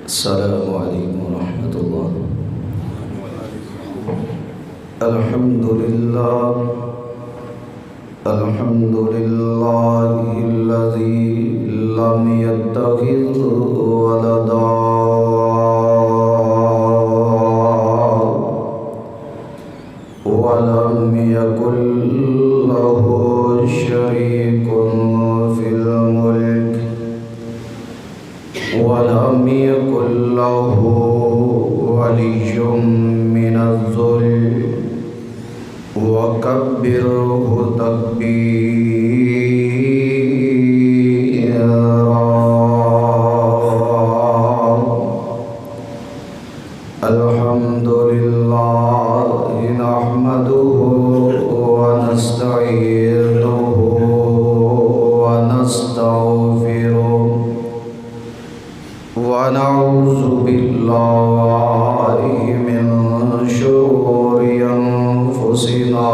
السلام عليكم ورحمة الله. الحمد لله الذي لم يتخذ ولدا ولم يكن له شريك في الملك ولم يكن له ولي من الذل وكبره تكبيرا. الحمد لله نحمده ونستعينه ونستغفره ونعوذ بالله من شرور أنفسنا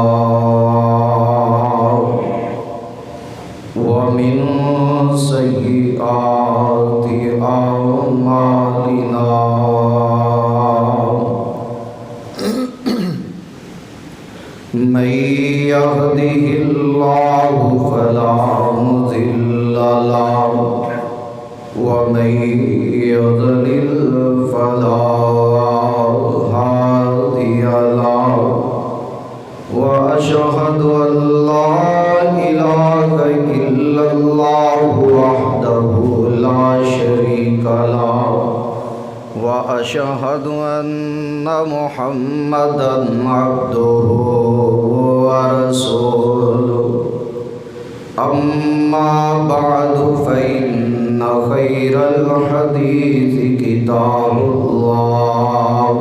ومن سيئات أعمالنا. من يهده الله فلا مضل له ومن يضلل فلا هادي له وأشهد أن لا إله إلا الله وحده لا شريك له وأشهد أن محمدا عبده ورسوله. أما بعد فإن خير الحديث كتاب الله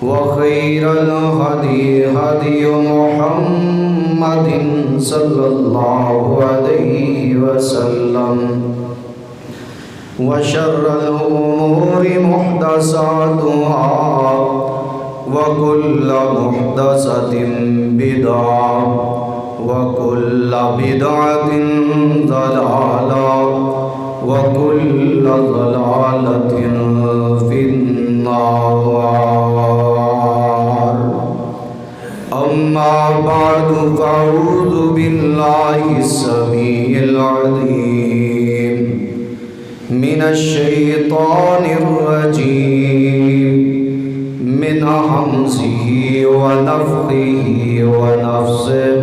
وخير الهدي هدي محمد صلى الله عليه وسلم وشر الأمور محدثاتها وكل محدثة بدعة وكل بدعة ضلالة وكل ضلالة في النار. أما بعد فأعوذ بالله السميع العليم من الشيطان الرجيم من همزه ونفخه ونفسه.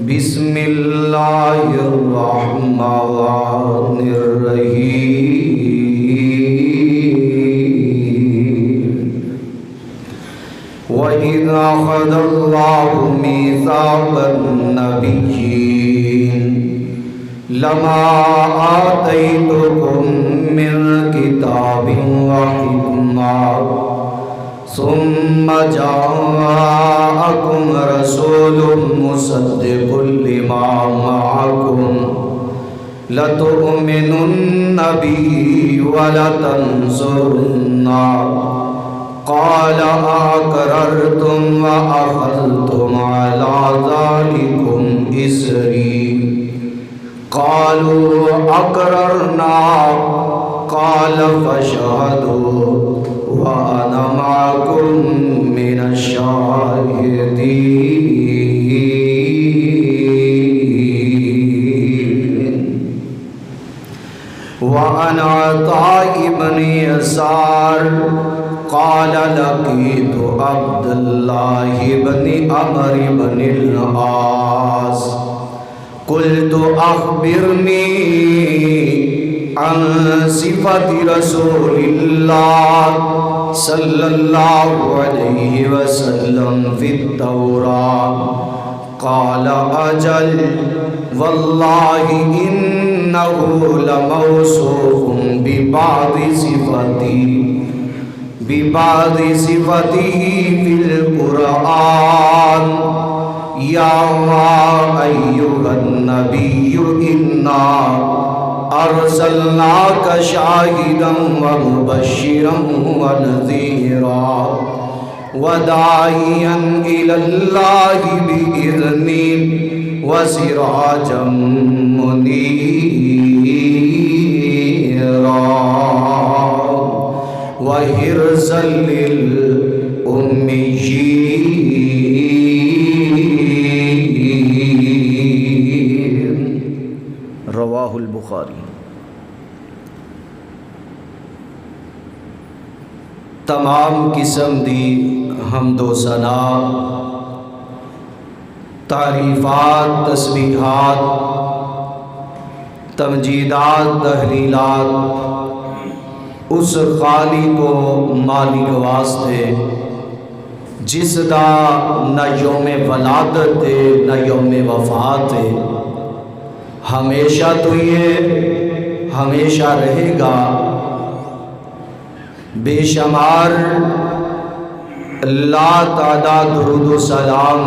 بسم الله الرحمن الرحيم. وإذ أخذ الله ميثاق النبيين لما آتيتكم من كتاب وحكمة ثم جاءكم رسول مصدق لما معكم لتؤمنن به ولتنصرنه قال أقررتم وأخذتم على ذلكم إصري قالوا أقررنا قال فاشهدوا وأنا معكم من الشاهدين. وعن عطاء بن يسار قال لقيت عبد الله بن عمرو بن العاص قلت أخبرني عن صفة رسول الله صلى الله عليه وسلم في التوراة قال أجل والله إنه لموصوف ببعض صفته في القرآن. يا أيها النبي إنا أرسلناك شاهدا ومبشرا ونذيرا وداعيا إلى الله بإذنه وسراجا منيرا. وحرزا للأميين رواہ البخاری۔ تمام قسم دی حمد و ثنا، تعریفات، تسبیحات، تمجیدات، تحلیلات اس خالق و مالک واسطے جس دا نہ یوم ولادت ہے نہ یوم وفات ہے، ہمیشہ تو یہ ہمیشہ رہے گا۔ بے شمار لا تعداد درود و سلام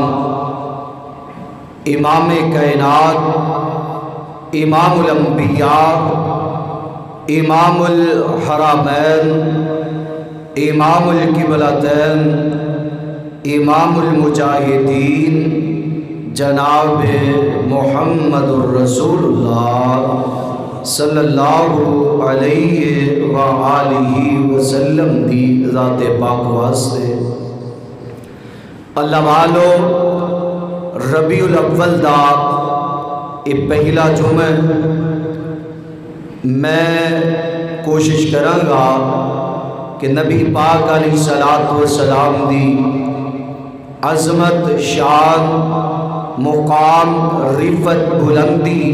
امام کائنات، امام الانبیاء، امام الحرمین، امام القبلتین، امام المجاہدین جناب محمد الرسول اللہ صلی اللہ علیہ وآلہ وسلم دی ذات پاک واسطے۔ اللہ والو، ربیع الاول دا یہ پہلا جمعہ میں کوشش کراں گا کہ نبی پاک علیہ السلام دی عظمت، شان، مقام، رفت، بلندی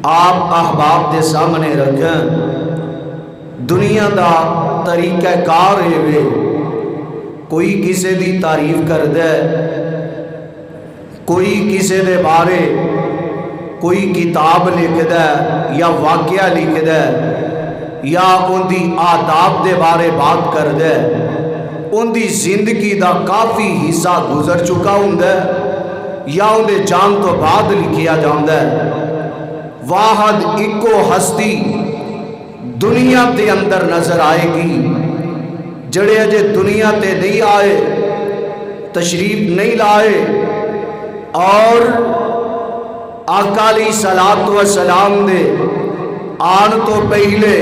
آپ احباب دے سامنے رکھیں۔ دنیا دا طریقہ کار ہے وے، کوئی کسے دی تعریف کر دے، کوئی کسے دے بارے کوئی کتاب لکھ دے یا واقعہ لکھ دے یا ان دی آداب دے بارے بات کر دے، ان دی زندگی دا کافی حصہ گزر چکا ہوں دے یا ان دے جان تو بعد لکھیا جان دے۔ واحد ایکو ہستی دنیا تے اندر نظر آئے گی، جڑے اجے دنیا تے نہیں آئے، تشریف نہیں لائے، اور آقا علیہ السلام دے آن تو پہلے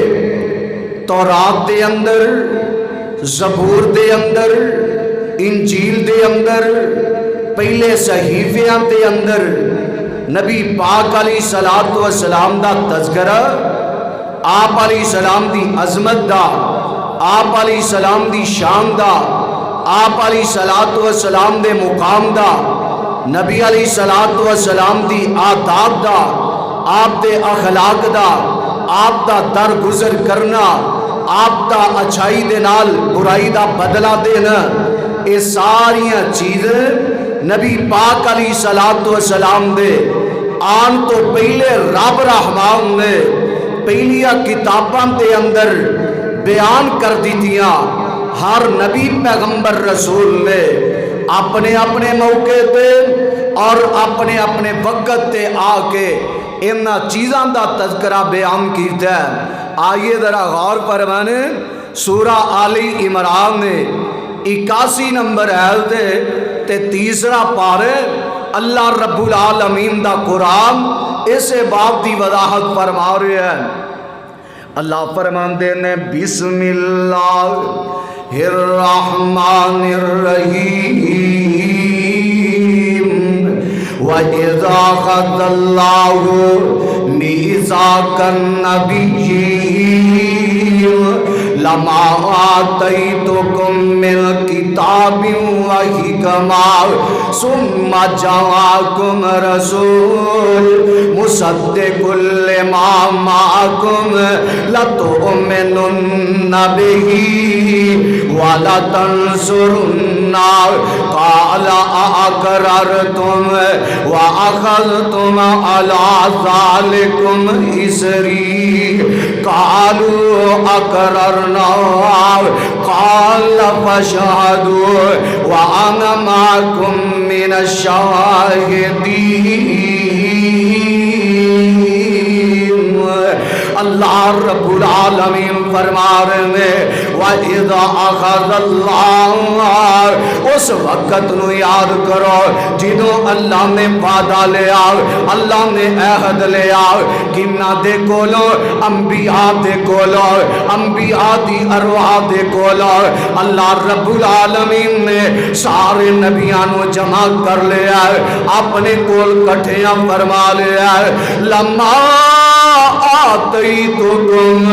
تورات دے اندر، زبور دے اندر، انجیل دے اندر، پہلے صحیفیاں دے اندر نبی پاک علیہ السلام دا تذکرہ، آپ علیہ السلام دی عظمت دا، آپ علیہ السلام دی شان دا، آپ علیہ السلام دے مقام دا، نبی علیہ السلام دی آداب دا، آپ دے اخلاق دا، آپ دا درگزر کرنا، آپ دا اچھائی دے نال برائی دا بدلہ دینا، یہ ساریاں چیزیں نبی پاک علیہ السلام دے آن تو پہلے رب رحمان نے پہلیاں کتاباں دے اندر بیان کر دیتیاں۔ ہر نبی پیغمبر رسول نے اپنے اپنے موقع تے اور اپنے اپنے وقت تے آ کے انہاں چیزاں دا تذکرہ بیان کیتا ہے۔ آئیے ذرا غور فرمانے، سورہ آلی عمران نے 81 نمبر آیت تے تیسرا پارے اللہ رب العالمین دا قرآن اسے باب دی وضاحت فرما رہے ہیں۔ اللہ فرماندے نے بسم اللہ الرحمن الرحیم وَإِذَا أَخَذَ اللَّهُ مِيثَاقَ النَّبِيِّينَ لَمَا آتَيْتُكُم مِّن كِتَابٍ وَحِكْمَةٍ ثُمَّ جَاءَكُمْ رَسُولٌ مُصَدِّقٌ لِّمَا مَعَكُمْ لَتُؤْمِنُنَّ بِهِ وَلَتَنصُرُنَّهُ قَالَ أَأَقْرَرْتُمْ وَأَخَذْتُمْ عَلَىٰ ذَٰلِكُمْ إِصْرِي قَالُوا أَقْرَرْنَا قَالَ فَاشْهَدُوا وَأَنَا مَعَكُمْ مِنَ الشَّاهِدِينَ۔ اللہ رب العالمین فرما رہے وَإِذَا أَخَذَ اللَّهُ اس وقت نو یاد کرو جدوں اللہ نے وعدہ لیا اللہ نے عہد لیا کنہ دے کولو انبیاء دے کولو انبیاء دی ارواح دے کولو اللہ رب العالمین نے سارے نبیانو جمع کر لیا اپنے کول کٹھیاں فرما لیا لما آتیتکم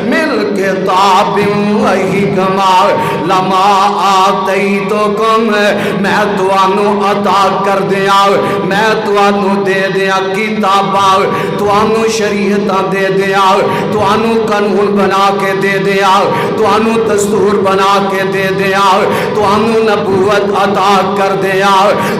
من کتاب و حکمہ لما آتیتکم میں توانو عطا کر دیا میں توانو دے دیا کتاباں توانو شریعتاں دے دیا توانو قانون بنا کے دے دیا توانو دستور بنا کے دے دیا توانو نبوت عطا کر دیا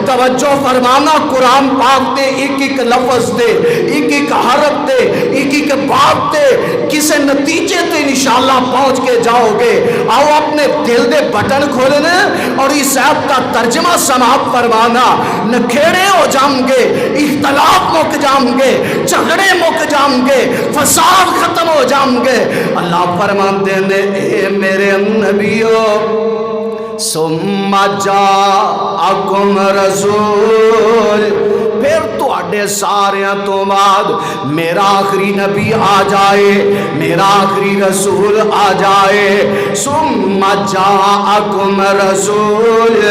توجہ فرمانا قرآن پاک دے ایک ایک لفظ دے ایک ایک حرف دے ایک ایک بات دے کسے نتیجے تے انشاءاللہ پہنچ کے جاؤ گے آؤ اپنے دل دے بٹن کھولنے اور اس آیت کا ترجمہ سماعت فرمانا نکھیڑے ہو جائیں گے اختلاف مک جائیں گے جھگڑے مک جائیں گے فساد ختم ہو جائیں گے اللہ فرماتے ہیں اے میرے نبیوں ثم جاءکم رسول پھر تو اڈے ساریاں تو بعد میرا آخری نبی آ جائے میرا آخری رسول آ جائے ثم جاءکم رسول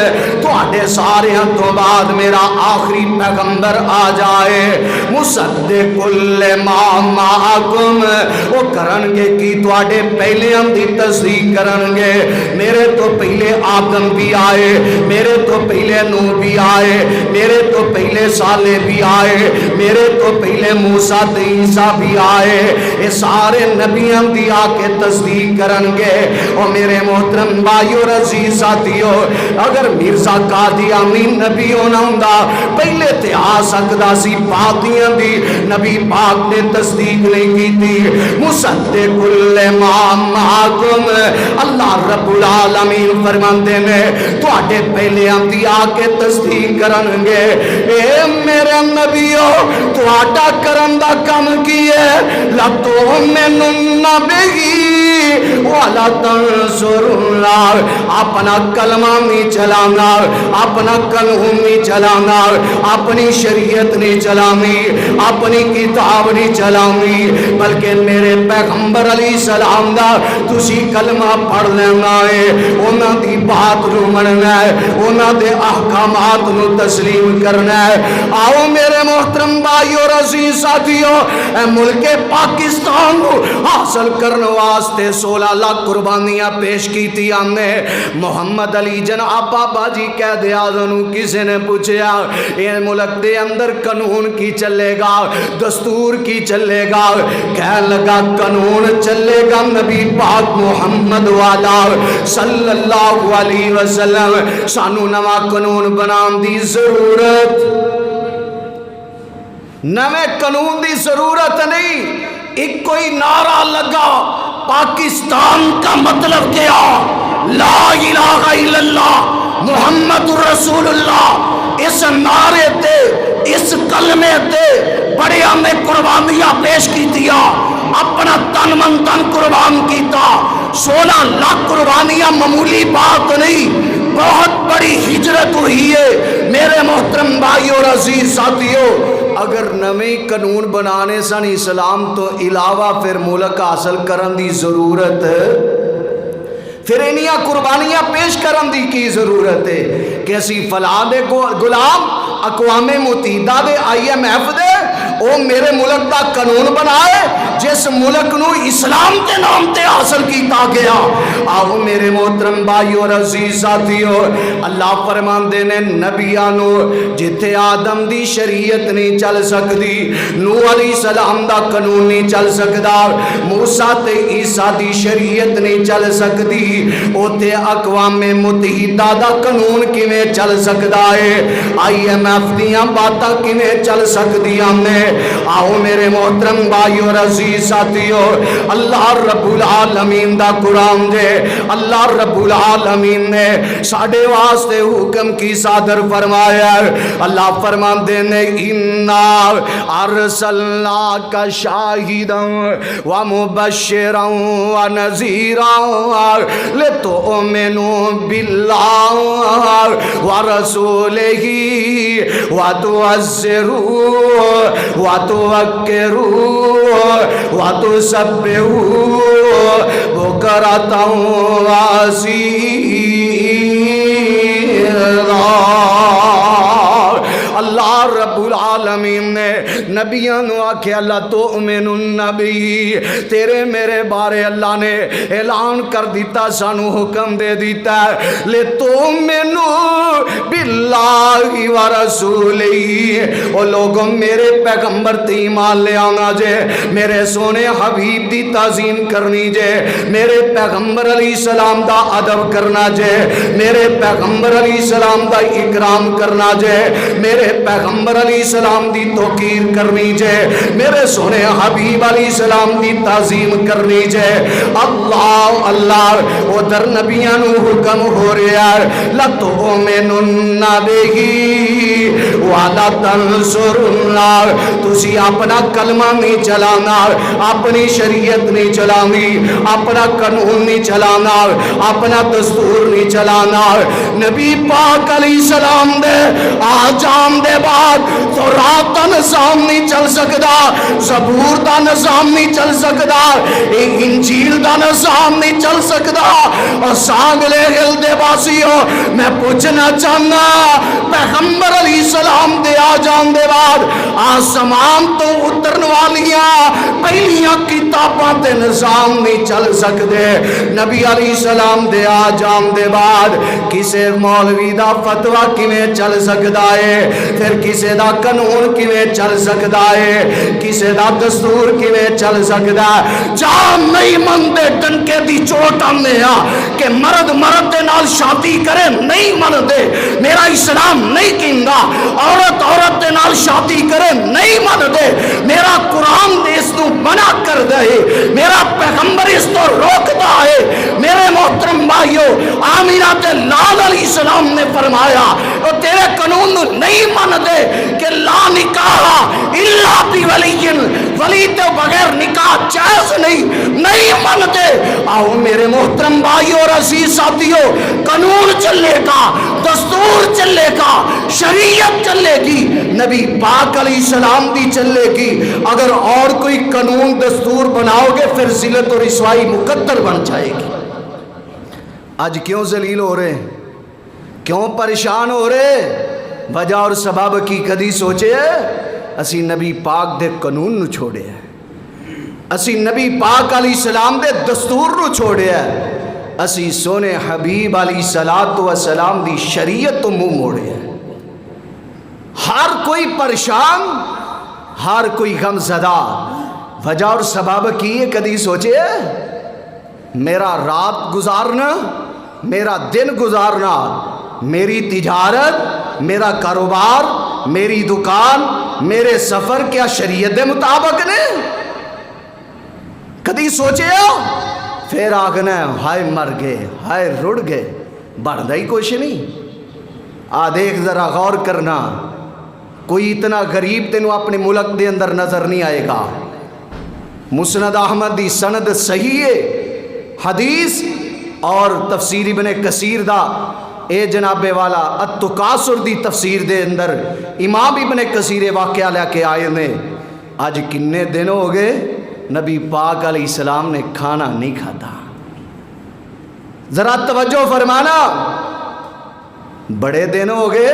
تو اڈے ساریاں تو بعد میرا آخری پیغمبر آ جائے مصدق لما معکم وہ کرنگے کی تو اڈے پہلے ہم دی تصدیق کرنگے میرے تو پہلے آدم بھی آئے میرے تو پہلے نوح بھی آئے میرے تو پہلے صالح بھی آئے میرے تو پہلے موسیٰ عیسیٰ بھی آئے یہ سارے نبیوں دی آ کے تصدیق کرنگے اور میرے محترم بھائیو عزیز ساتھیو اگر مرزا قادی امین نبی ہونا ہوندا پہلے تے آ سکدا سی پادیاں دی نبی پاک نے تصدیق نہیں کی تھی مصدق لما معکم اللہ رب العالمین فرماندے نے تو آٹے پہلے انبیاء کے تصدیق کرنگے اے میرے نبیو تو آٹا کرندہ کم کیے لَتُؤْمِنُنَّ بِهِ وَلَا تَنْصُرُنَّ اپنا کلمہ نہیں چلانا اپنا قانون نہیں چلانا اپنی شریعت نہیں چلانی اپنی کتاب نہیں چلانی بلکہ میرے پیغمبر علیہ السلام دا تسی کلمہ پڑھ لینا ہے انہاں دی بات نو مننا ہے انہاں دے احکامات نو تسلیم کرنا ہے آؤ میرے محترم بھائی اور عزیز ساتھیوں اے ملک پاکستان کو حاصل کرنے واسطے 16 لاکھ قربانیاں پیش کی تھی ہم نے محمد علی جناب بابا جی کہہ دیا دنو کسی نے پوچھیا یہ ملک دے اندر قانون کی چلے گا دستور کی چلے گا کہہ لگا قانون چلے گا نبی پاک محمد والا صلی اللہ علیہ وسلم سانو نوا قانون بنان دی ضرورت نوے قانون دی ضرورت نہیں ایک کوئی نعرہ لگا پاکستان کا مطلب کیا لا الہ الا اللہ محمد رسول اللہ اس نعرے تے اس کلمے تے بڑے ہم نے قربانیاں پیش کی دیا اپنا تن من تن قربان کیتا 16 لاکھ قربانیاں معمولی بات نہیں بہت بڑی ہجرت ہوئی ہے میرے محترم بھائی اور عزیز ساتھیوں اگر نویں قانون بنانے سن اسلام تو علاوہ پھر ملک حاصل کرن دی ضرورت پھر انہیاں قربانیاں پیش کرن دی کی ضرورت ہے کہ اسی فلاں دے غلام اقوام متحدہ دے IMF دے او میرے ملک دا قانون بنائے جس ملک نو اسلام کے نام تے حاصل کیتا گیا آؤ میرے محترم بھائی اور عزیز ساتھیو اللہ فرمان دینے نبیانو جتے آدم دی شریعت نہیں چل سکتی نوح علیہ السلام دا قانون نہیں چل سکتا موسیٰ تے عیسیٰ دی شریعت نہیں چل سکتی او تے اقوام متحدہ دا قانون کیویں چل سکتا ہے IMF دیاں باتاں کیویں چل سکتی ہم نے آؤ میرے محترم بھائی اور عزیز ساتھیو اللہ رب العالمین دا قرآن دے اللہ رب رب العالمین نے ساڈے واسطے حکم کی صادر فرمایا ہے۔ اللہ فرماندے نے اِنَّا أَرْسَلْنَاكَ شَاهِدًا وَمُبَشِّرًا وَنَذِيرًا لِتُؤْمِنُوا بِاللَّهِ وَرَسُولِهِ وَتُعَزِّرُوهُ وَتُوَقِّرُوهُ وَتُسَبِّحُوهُ بُكْرَةً وَأَصِيلًا۔ اللہ رب العالمین نے نبیوں نو آکھے اللہ تؤمن النبی، تیرے میرے بارے اللہ نے اعلان کر دیتا، سانو حکم دے دیتا ہے لِتُؤْمِنُوا بِاللَّهِ وَرَسُولِهِ، او لوگوں میرے پیغمبر تے ایمان لے آنا جے، میرے سونے حبیب دی تعظیم کرنی جے، میرے پیغمبر علیہ السلام دا ادب کرنا جے، میرے پیغمبر علیہ السلام دا اکرام کرنا جے، میرے پیغمبر علیہ السلام دی توقیر کرنی جے، میرے سونے حبیب علیہ السلام دی تعظیم کرنی جے۔ اللہ اللہ ادھر نبیاں نو حکم ہو رہا ہے لَتُؤْمِنُنَّ بِهِ وَلَتَنْصُرُنَّهُ، تسی اپنا کلمہ نہیں چلانا، اپنی شریعت نہیں چلانی، اپنا قانون نہیں چلانا، اپنا دستور نہیں چلانا۔ نبی پاک علیہ السلام دے آجام دے بعد تورات دا نظام نہیں چل سکدا، زبور دا نظام نہیں چل سکدا، انجیل دا نظام نہیں چل سکدا۔ اور سانگلے ہل دے باسیو میں پوچھنا چاہنا، پیغمبر علیہ السلام دے آجام دے بعد آسمان تو اترن والیاں پہلیاں کتاباں دے نظام نہیں چل سکدے۔ نبی علیہ السلام دے آجام دے بعد کسے مولوی دا فتوہ کیویں چل سکدا ہے، پھر کسے دا قانون کیویں چل سکدا ہے، کسے دا دستور کیویں چل سکدا ہے۔ جا نہیں مندے ڈنکے دی چوٹ آنے ہاں کہ مرد مرد دے نال شادی کرے، نہیں مندے، میرا اسلام نہیں کہندا عورت عورت دے نال شادی کرے، نہیں مندے، میرا قرآن اس تو منع کر دے، میرا پیغمبر اس تو روکتا ہے۔ میرے محترم بھائیو، آمینہ تے لال علیہ السلام نے فرمایا اور تیرے قانون نہیں مندے کہ لا نکاح الا بولی، ولی تو بغیر نکاح جائز نہیں مندے۔ آؤ میرے محترم بھائیو اور عزیز ساتھیو، قانون چلے گا، دستور چلے گا، شریعت چلے گی، نبی پاک علیہ السلام دی چلے گی۔ اگر اور کوئی قانون دستور بناؤ گے پھر ذلت اور رسوائی مقدر بن جائے گی۔ آج کیوں ذلیل ہو رہے ہیں، کیوں پریشان ہو رہے، وجہ اور سبب کی کدی سوچے ہے؟ اسی نبی پاک دے قانون نو چھوڑے ہیں، اسی نبی پاک علیہ السلام دے دستور نو چھوڑے ہیں، اسی سونے حبیب علیہ السلام دی شریعت تو منہ موڑے ہیں۔ ہر کوئی پریشان، ہر کوئی غم زدہ، وجہ اور سبب کی ہے کدی سوچے ہے؟ میرا رات گزارنا، میرا دن گزارنا، میری تجارت، میرا کاروبار، میری دکان، میرے سفر کیا شریعت دے مطابق نے؟ کدی سوچے ہو؟ پھر آگنا ہے ہائے مر گئے، ہائے رڑ گئے، بڑھدا ہی کچھ نہیں۔ دیکھ ذرا غور کرنا، کوئی اتنا غریب تینوں اپنے ملک دے اندر نظر نہیں آئے گا۔ مسند احمد دی سند صحیح ہے، حدیث اور تفسیر ابن کثیر دا اے جناب والا التکاثر دی تفسیر دے اندر امام ابن کثیر واقعہ لے کے آئے نے۔ آج کنے دن ہو گئے نبی پاک علیہ السلام نے کھانا نہیں کھاتا۔ ذرا توجہ فرمانا، بڑے دن ہو گئے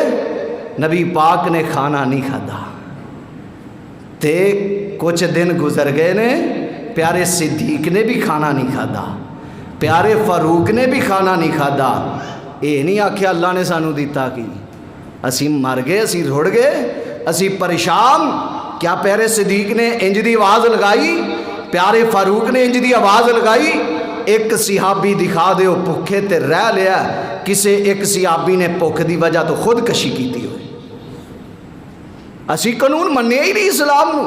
نبی پاک نے کھانا نہیں کھاتا۔ تے کچھ دن گزر گئے نے، پیارے صدیق نے بھی کھانا نہیں کھاتا، پیارے فاروق نے بھی کھانا نہیں کھاتا۔ اے نہیں آکھیا اللہ نے سانو دیتا کی، اسی مر گئے، اسی رڑ گئے، اسی پریشان۔ کیا پیارے صدیق نے انج دی آواز لگائی، پیارے فاروق نے انج دی آواز لگائی؟ ایک صحابی دکھا دے بھوکے تے رہ لیا، کسے ایک صحابی نے بھوک دی وجہ تو خود کشی کیتی ہوئی۔ اسی قانون مننے ہی نہیں، اسلام نو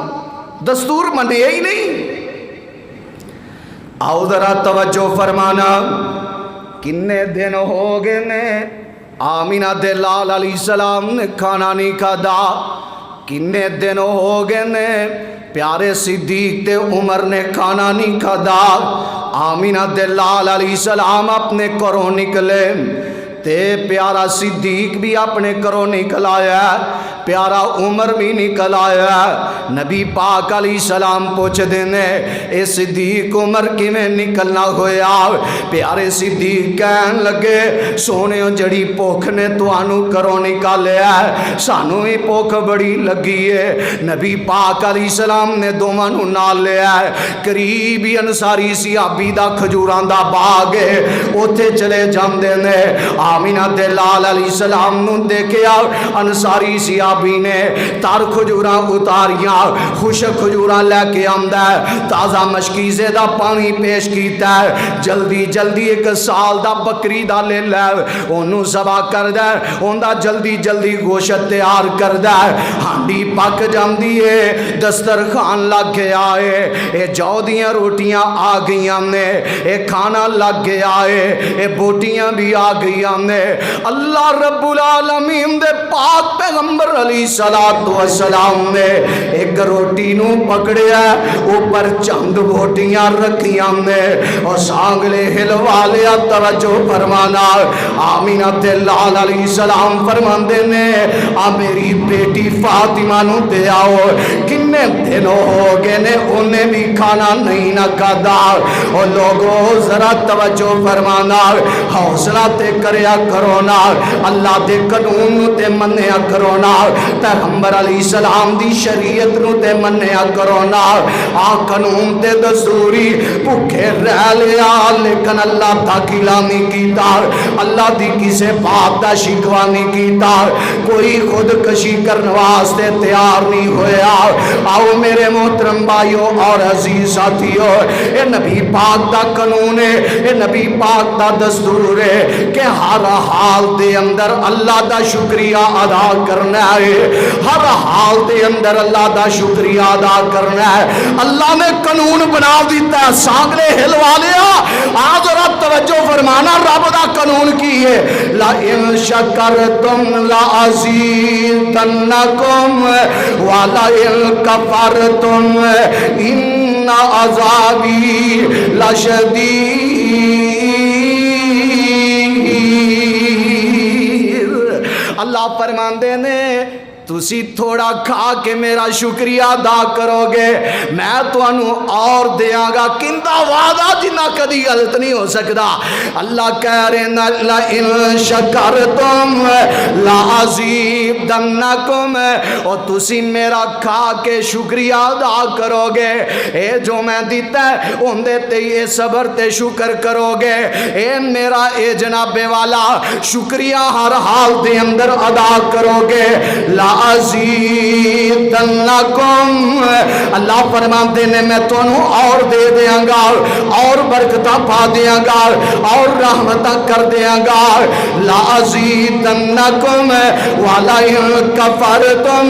دستور مننے ہی نہیں۔ آؤ ذرا توجہ فرمانا، کنے دن ہو گئے نے آمینہ دے لال علیہ السلام نے کھانا نہیں کھادا، کنے دن ہو گئے نے پیارے صدیق تے عمر نے کھانا نہیں کھادا۔ آمینہ دے لال علیہ السلام اپنے گھروں نکلے تے پیارا صدیق بھی اپنے گھروں نکل آیا، پیارا عمر بھی نکل آیا۔ نبی پاک علیہ السلام پوچھ دینے اے صدیق عمر کی میں نکلنا ہویا؟ پیارے صدیق کہن لگے سونے جڑی پوکھ نے تو آنو کرو نکالے ہے، سانو ہی پوکھ بڑی لگی ہے۔ نبی پاک علیہ السلام نے دومانو نال لے ہے، قریبی انساری صحابی دا کھجوران دا باغ ہے، اوتھے چلے جام دینے۔ آمینہ دے لال علیہ السلام نو دیکھیا انساری صحابی نے تار کھجوران اتاریاں، خوش کھجوران لے کے آمدہ ہے، تازہ مشکیزے دا پانی پیش کیتا ہے، جلدی جلدی ایک سال دا بکری دا لے لے انہوں زبا کر دے، ان دا جلدی جلدی گوشت تیار کر دے، ہانڈی پاک جام دیئے، دسترخوان لگ گیا ہے، اے جو دیاں روٹیاں آ گئیاں نے، اے کھانا لگ گیا ہے، اے بوٹیاں بھی آ گئیاں نے۔ اللہ رب العالمین دے پاک پیغمبر علیہ السلام نے ایک روٹی نو پکڑیا، اوپر چند بوٹیاں رکھیاں نے، اور سانگلے ہلوا لیا، توجہ فرمانا۔ آمینہ دے لال علیہ السلام فرمان دینے آ میری بیٹی فاطمہ نو دے آؤ، کنے دنوں ہو گئے نے انہیں بھی کھانا نہیں نہ کھادا۔ اور لوگوں ذرا توجہ فرمانا، حوصلہ تے کریا کرونا، اللہ دے قانون نو تے منیا کرونا، پیغمبر علیہ السلام دی شریعت نو تے منیا کرونا۔ آ قانون تے دستوری بھوکے رہ لیا، لیکن اللہ دا کلا نہیں کیتا، اللہ دی کسے بات دا شکوا نہیں کیتا، کوئی خودکشی کرنے واسطے تیار نہیں ہویا۔ آؤ میرے محترم بھائیو اور عزیز ساتھیو، اے نبی پاک دا قانون ہے، اے نبی پاک دا دستور ہے کہ ہر حال دے اندر اللہ دا شکریہ ادا کرنا ہے، ہر حال دے اندر اللہ دا شکریہ ادا کرنا ہے۔ اللہ نے قانون بنا دیتا ہے، سانگلے ہلوا لیا۔ آج رب توجہ فرمانا، رب دا قانون کی ہے، لَإِن شَكَرْتُمْ لَأَزِيدَنَّكُمْ وَلَئِن كَفَرْتُمْ إِنَّ عَذَابِي لَشَدِيدٌ۔ اللہ فرمان دینے تسی تھوڑا کھا کے میرا شکریہ ادا کرو گے، میں تو انہوں اور دیاں گا، کندہ وعدہ جنہ کدی غلط نہیں ہو سکتا۔ اللہ کہہ رہے ہیں لَإِن شَكَرْتُمْ لَأَزِيدَنَّكُمْ، اور تسی میرا کھا کے شکریہ ادا کرو گے، اے جو میں دیتا ہے ان دیتے یہ صبر تے شکر کرو گے، اے میرا اے جناب والا شکریہ ہر حال دے اندر ادا کرو گے، لَأَزِيدَنَّكُمْ، اللہ فرماتے ہیں میں تو انہوں اور دے دیاں گا، اور برکتہ پا دیاں گا، اور رحمتہ کر دیاں گا۔ لَأَزِيدَنَّكُمْ وَلَئِن كَفَرْتُمْ،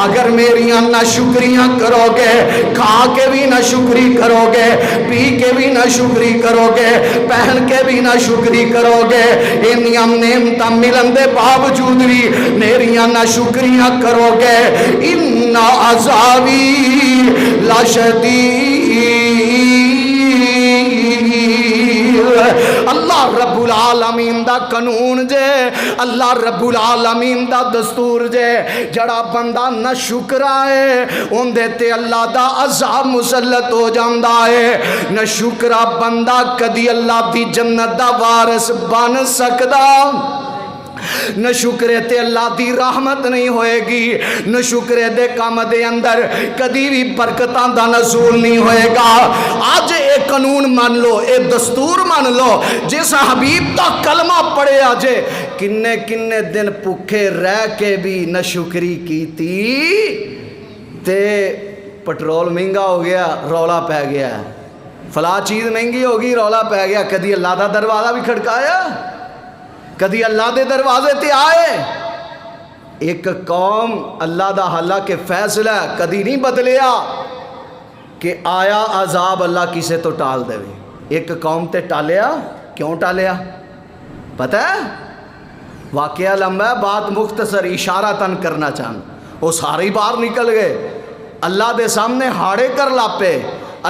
اگر میری نہ شکریہ کرو گے، کھا کے بھی نہ شکری کرو گے، پی کے بھی نہ شکری کرو گے، پہن کے بھی نہ شکری کرو گے، انیاں نعمتاں ملن دے باوجود بھی میریاں نہ شکریہ کرو گے، ان عذابی لشدید۔ اللہ رب العالمین دا قانون جے، اللہ رب العالمین دا دستور جے، جڑا بندہ نہ شکر آئے ان دیتے اللہ دا عذاب مسلط ہو جاندہ ہے۔ نہ شکرہ بندہ کدی اللہ دی جنت دا وارث بن سکدا، نہ شکرے تے اللہ دی رحمت نہیں ہوئے گی، نہ شکرے دے کام دے اندر کدی بھی برکتاں دا نزول نہیں ہوئے گا۔ آج ایک قانون مان لو، ایک دستور مان لو، جس حبیب دا کلمہ پڑھے آجے کنے کنے دن پکھے رہ کے بھی نہ شکری کی تھی تے پٹرول مہنگا ہو گیا، رولا پہ گیا، فلاں چیز مہنگی ہوگی، رولا پہ گیا، کدی اللہ دا دروازہ بھی کھڑکایا، کدی اللہ دے دروازے تے آئے۔ ایک قوم اللہ دا حالانکہ فیصلہ کدی نہیں بدلیا کہ آیا عذاب اللہ کسے تو ٹال دے، ایک قوم تے ٹالیا، کیوں ٹالیا؟ پتہ ہے واقعہ لمبا ہے، بات مختصر اشارہ تن کرنا چاہن. وہ سارے ہی باہر نکل گئے، اللہ دے سامنے ہاڑے کر لاپے،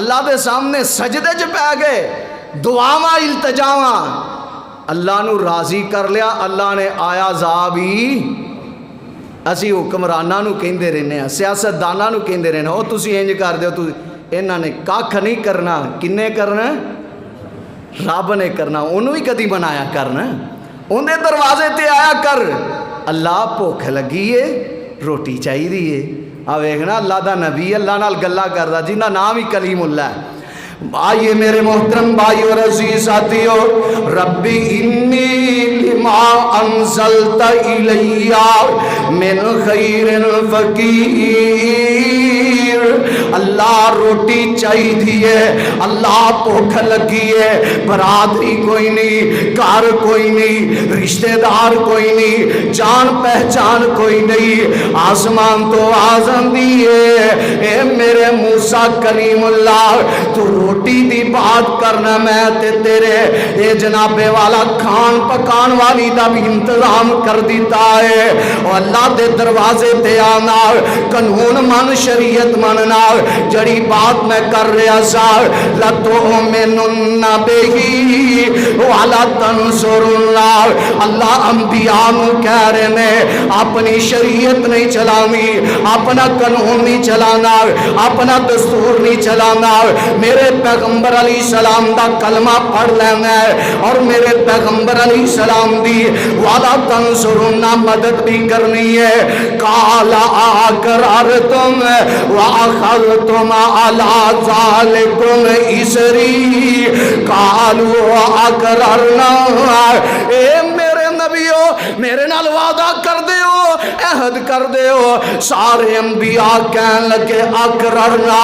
اللہ دے سامنے سجدے چ پہ گئے، دعاواں التجاواں، اللہ نو راضی کر لیا. اللہ نے آیا زا بھی اسی حکمراناں نو کہندے رہنے ہیں، سیاستداناں نو کہندے رہنے او تسی انج کر دیو، انہاں نے کھ نہیں کرنا. کنے کرنا؟ رب نے کرنا. انہوں ہی کدی بنایا کرنا، اندے دروازے تے آیا کر. اللہ بھوک لگی ہے، روٹی چاہیے. آ ویکھنا اللہ دا نبی اللہ نال گلا کردا جنہاں نام ہی کلیم اللہ ہے. آئیے میرے محترم بھائی اور عزیز ساتھیو، ربی انی لما انزلت الی من خیر فقیر. اللہ روٹی چاہیے، اللہ بھوک لگی ہے، برادری کوئی نہیں، گھر کوئی نہیں، رشتہ دار کوئی نہیں، جان پہچان کوئی نہیں، آسمان تو آزم دیئے. اے میرے موسیٰ کلیم اللہ، تو روٹی دی بات کرنا میں تے تیرے اے جناب والا کھان پکان والی دا بھی انتظام کر دیتا ہے. اور اللہ دے دروازے تے آنا، قانون من شریعت مننا، جڑی بات میں کر رہا سا لَتُؤْمِنُنَّ بِهِ وَلَتَنْصُرُنَّهُ. اللہ انبیاء نو کہہ رہے ہیں اپنی شریعت نہیں چلانی، اپنا قانون نہیں چلانا، اپنا دستور نہیں چلانا، میرے پیغمبر علیہ السلام دا کلمہ پڑھ لینا ہے اور میرے پیغمبر علیہ السلام دی وَلَتَنْصُرُنَّ مدد بھی کرنی ہے. قَالَ أَقْرَرْتُمْ وَأَخَذْتُمْ عَلَى ذَلِكُمْ إِصْرِي قَالُوا أَقْرَرْنَا. اے میرے نبیو میرے نال وعدہ کر دیو، عہد کر دیو. سارے انبیاء کہن لگے اقررنا،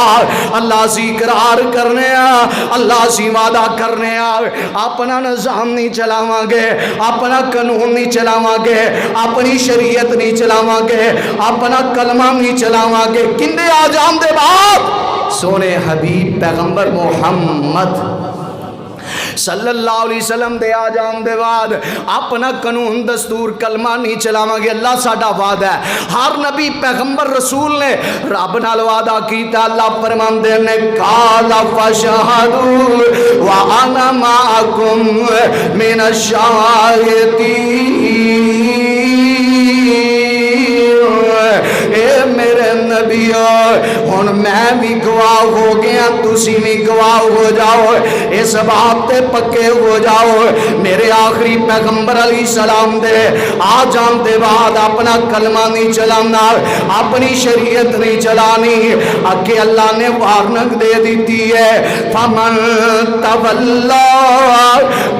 اللہ سی اقرار کرنے ہیں، اللہ سی وعدہ کرنے ہیں. اپنا نظام نہیں چلاواں گے، اپنا قانون نہیں چلاواں گے، اپنی شریعت نہیں چلاواں گے، اپنا کلمہ نہیں چلاواں گے. کندے آجام دے بعد سونے حبیب پیغمبر محمد صلی اللہ علیہ وسلم دے آجام دے بعد اپنا قانون دستور کلمہ نہیں چلاواں گے. اللہ ساڈا وعدہ ہے، ہر نبی پیغمبر رسول نے رب نال وعدہ کیتا. اللہ فرماندے نے قال فاشهدوا وانا معكم من الشاهدين. اے میرے نبیو ہن میں بھی گواہ ہو گیا، تسی بھی گواہ ہو جاؤ، اس بات تے پکے ہو جاؤ. میرے آخری پیغمبر علیہ السلام دے آجام دے بعد اپنا کلمہ نہیں چلانا، اپنی شریعت نہیں چلانی. اگے اللہ نے وارننگ دے دیتی ہے فمن تولا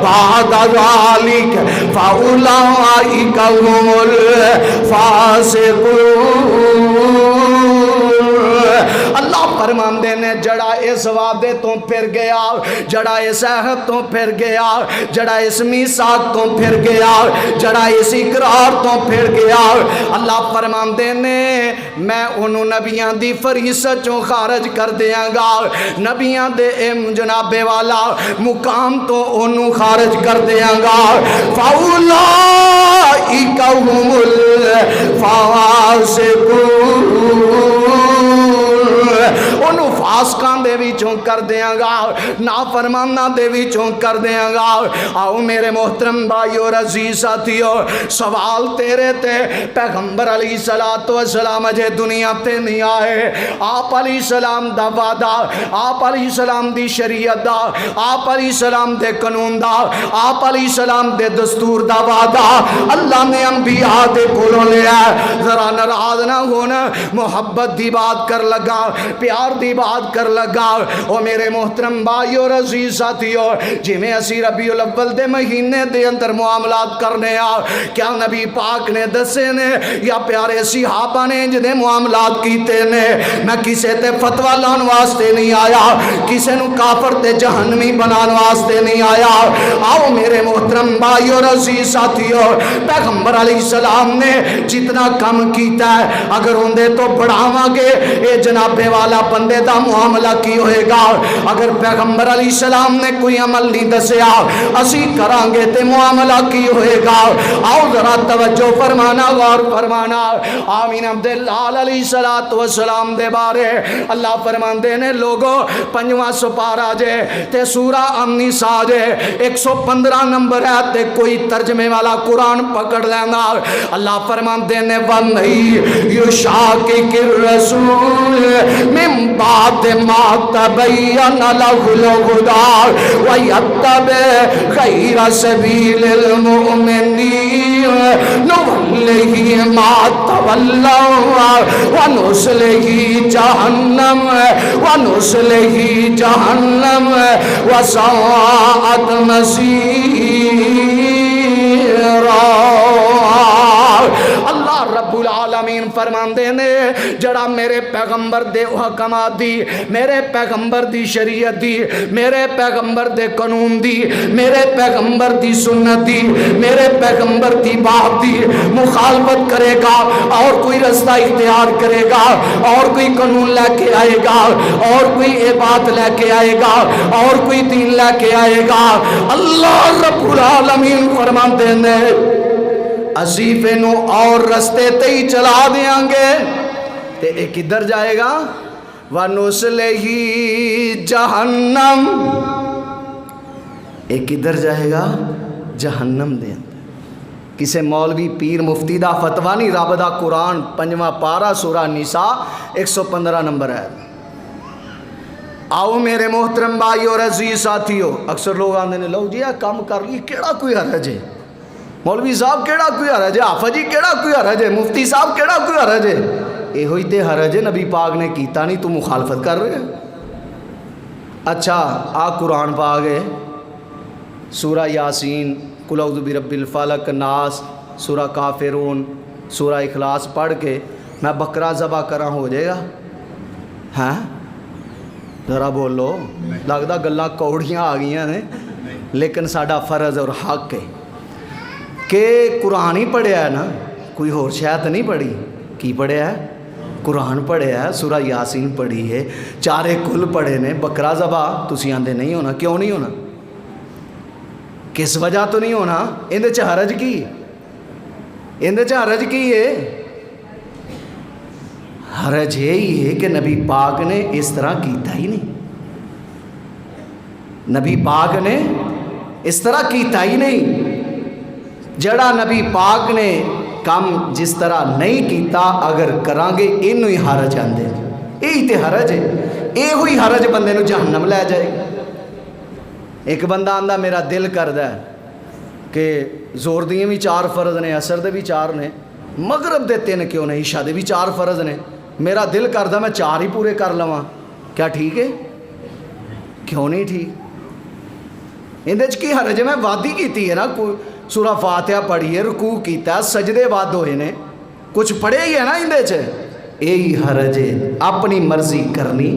بعد ذلك فاولئک هم الفاسقون. اللہ فرماندے نے جڑا اس وعدے تو پھر گیا، جڑا اس عہد تو پھر گیا، جڑا اس میثاق تو پھر گیا، جڑا اس اقرار تو پھر گیا، اللہ فرماندے نے میں انہوں نبیاں دی فریست چوں خارج کر دیاں گا. نبیاں دے جناب والا مقام تو انہوں خارج کر دیاں گا. فَأُولَئِكَ هُمُ الْفَاسِقُونَ. انہوں فاسقان دے وچوں کر دیاں گا، نافرمانہ دے وچوں کر دیاں گا. آؤ میرے محترم بھائی اور عزیز ساتھیو، سوال تیرے تے پیغمبر علیہ السلام اجے دنیا تے نہیں آئے. آپ علیہ السلام دا وعدہ، آپ علیہ السلام دی شریعت دا، آپ علیہ السلام دے قانون دا، آپ علیہ السلام دے دستور دا وعدہ اللہ نے انبیاء دے کولوں لیا. ذرا ناراض نہ ہونا، محبت دی بات کر لگا، پیار دی بات کر لگا. او میرے محترم بھائی اور عزیز ساتھیو، جی میں اسی ربیع الاول دے مہینے دے اندر معاملات کرنے آ، کیا نبی پاک نے دسے نے یا پیارے صحابہ نے جدے معاملات کیتے نے. میں کسے تے فتوہ لان واسطے نہیں آیا، کسے نو کافر تے جہنمی بنان واسطے نہیں آیا. آؤ میرے محترم بھائی اور عزیز ساتھیو، پیغمبر علیہ السلام نے جتنا کم کیتا ہے اگر اندے تو بڑھاواں گے، اے جناب والا بندے دا معاملہ کی ہوئے گا. اگر پیغمبر علیہ السلام نے کوئی عمل نہیں دسیا اسی کران گے تے معاملہ کی ہوئے گا. آؤ ذرا توجہ فرمانا غور فرمانا. آمین عبداللہ علیہ السلام دے بارے اللہ فرماندے نے لوگوں 5واں سپارہ جے تے سورہ النساء جے 115 نمبر ہے تے کوئی ترجمے والا قرآن پکڑ لینا. اللہ فرماندے نے وَمَن يُشَاقِقِ الرَّسُولَ مِن بَعْدِ مَا تَبَيَّنَ لَهُ الْهُدَىٰ وَيَتَّبِعْ غَيْرَ سَبِيلِ الْمُؤْمِنِينَ نُوَلِّهِ مَا تَوَلَّىٰ وَنُصْلِهِ جَهَنَّمَ وَسَاءَتْ مَصِيرًا. اللہ رب العالمین فرماندے نے جڑا میرے پیغمبر دے حکمات دی، میرے پیغمبر دی شریعت دی، میرے پیغمبر دے قانون دی، میرے پیغمبر دی سنت دی، میرے پیغمبر دی بات دی مخالفت کرے گا اور کوئی رستہ اختیار کرے گا اور کوئی قانون لے کے آئے گا اور کوئی عبادت لے کے آئے گا اور کوئی دین لے کے آئے گا، اللہ رب العالمین فرماندے نے اسیفے نو اور رستے تے ہی چلا دیاں گے تے ایک کدھر جائے گا وَنُصْلِهِ جَهَنَّمْ، ایک کدھر جائے گا جہنم دے اندر. کسے مولوی پیر مفتی دا فتویٰ نہیں، رب دا قرآن 5واں پارہ سورہ نساء 115 نمبر ہے. آؤ میرے محترم بھائی اور عزیز ساتھیو، اکثر لوگ آندے نے لو جی کام کر لی کیڑا کوئی حرج ہے، مولوی صاحب کیڑا کوئی حرج ہے، حافظ جی کیڑا کوئی حرج ہے، مفتی صاحب کیڑا کوئی حرج ہے. اے ہوئی تے حرج ہے نبی پاک نے کیتا نہیں تو مخالفت کر رہے. اچھا آ قرآن پا گئے سورہ یاسین، قل اعوذ برب الفلق، ناس، سورہ کافرون، سورہ اخلاص پڑھ کے میں بکرا ذبح کرا ہو جائے گا؟ ہاں ذرا بولو، لگتا گلاں کوڑیاں آ گئی ہیں لیکن ساڈا فرض اور حق ہے کہ قرآن ہی پڑھیا ہے نا، کوئی اور شاید نہیں پڑھی. کی پڑھیا ہے؟ قرآن پڑھیا ہے، سورہ یاسین پڑھی ہے، چارے کل پڑھے نے. بکرا ذبح تسی آندے نہیں ہونا، کیوں نہیں ہونا؟ کس وجہ تو نہیں ہونا؟ اندے چ حرج کی؟ اندے چ حرج کی ہے؟ حرج یہی ہے کہ نبی پاک نے اس طرح کیتا ہی نہیں. نبی پاک نے اس طرح کیتا ہی نہیں. جڑا نبی پاک نے کام جس طرح نہیں کیتا اگر کران گے انہوں ہی حرج آندے. یہی تے حرج ہے، یہ ہوئی حرج بندے نو جہنم لے جائے. ایک بندہ آندا میرا دل کردا ہے کہ زور دیاں بھی 4 فرض نے، عصر دے بھی 4 نے، مغرب دے 3 کیوں نہیں، عشاء دے بھی 4 فرض نے، میرا دل کردا میں 4 ہی پورے کر لواں. کیا ٹھیک ہے؟ کیوں نہیں ٹھیک؟ اندے چ کی حرج ہے؟ میں وادی کیتی ہے نا، سورہ فاتحہ پڑھی ہے، رکوع کیتا ہے، سجدے واد ہوئے نے، کچھ پڑھے ہی ہے نا اندے چ. یہی حرج ہے اپنی مرضی کرنی،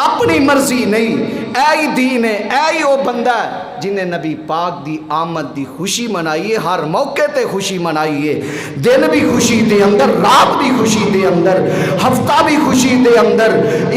اپنی مرضی نہیں. اے دین ہے، اے وہ بندہ ہے جنہیں نبی پاک دی آمد دی خوشی منائی ہے، ہر موقع تے خوشی منائی ہے. دن بھی خوشی دے اندر، رات بھی خوشی دے اندر، ہفتہ بھی خوشی دے اندر،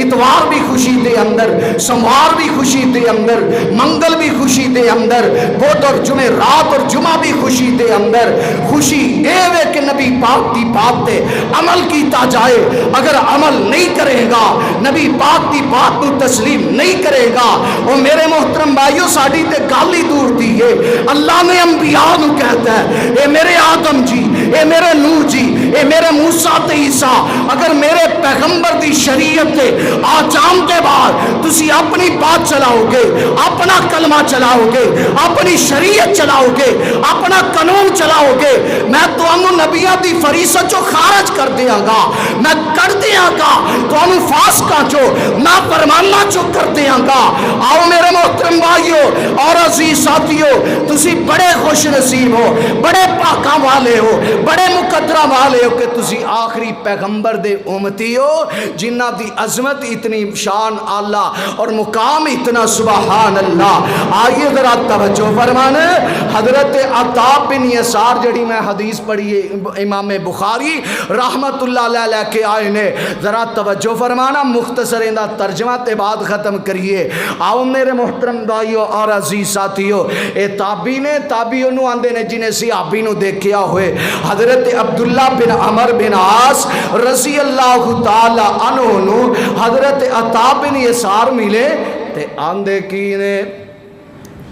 اتوار بھی خوشی دے اندر، سوموار بھی خوشی دے اندر، منگل بھی خوشی دے اندر، بدھ اور جمعہ رات اور جمعہ بھی خوشی دے اندر. خوشی اے وے کہ نبی پاک دی بات تے عمل کیتا جائے. اگر عمل نہیں کرے گا، نبی پاک دی بات کو تسلیم نہیں کرے گا، وہ میرے محترم بھائیو ساڑی تے گالی دور دی ہے. اللہ نے انبیاء نو کہتا ہے اے میرے آدم جی، اے میرے نوح جی، اے میرے موسیٰ تے عیسیٰ، اگر میرے پیغمبر دی شریعت تے آجام دے بعد تسی اپنی بات چلاؤ گے، اپنا کلمہ چلاؤ گے، اپنی شریعت چلاؤ گے، اپنا قانون چلاؤ گے، میں تو انہوں نبیہ دی فریست چو خارج کر دیا گا، میں کر دیا گا تو انہوں فاسقہ چو نا فرمانا چو کر دیا گا. آؤ میرے محترم بھائیو اور عزیز ساتھیو، تسی بڑے خوش نصیب ہو، بڑے پاکاں والے ہو، بڑے مقدرہ والے والے ہو کہ تسی آخری پیغمبر دے امتی ہو جنہ دی عظمت اتنی شان اللہ اور مقام اتنا سبحان اللہ۔ آئیے ذرا توجہ فرمانے، حضرت عطا بن یسار جڑی میں حدیث پڑھی ہے امام بخاری رحمت اللہ علیہ کے آئے نے، ذرا توجہ فرمانا، مختصر اندہ ترجمہ تے بعد ختم کریے۔ آؤ میرے محترم بھائیو اور عزیز ساتھیو، اے تابعی نے، تابعیوں نو آندے نے جنہیں صحابی نو دیکھیا ہوئے، حضرت عبداللہ بن عمر بن عاص رضی اللہ تعالی عنہ نو حضرت عطا بن یسار ملے تے آندے کی نے